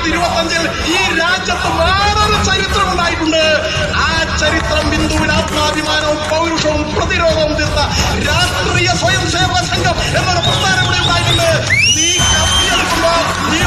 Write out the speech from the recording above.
2025 ഈ രാജ്യത്ത് വേറൊരു ചരിത്രം ഉണ്ടായിട്ടുണ്ട്. ആ ചരിത്രം ബിന്ദുവിന് ആത്മാഭിമാനവും പൗരുഷവും പ്രതിരോധവും തീർത്ത രാഷ്ട്രീയ സ്വയം സേവക സംഘം എന്നൊരു പ്രസ്ഥാനം ഇവിടെ ഉണ്ടായിട്ടുണ്ട്. നീ കത്തിയെടുക്കുമ്പോ നീ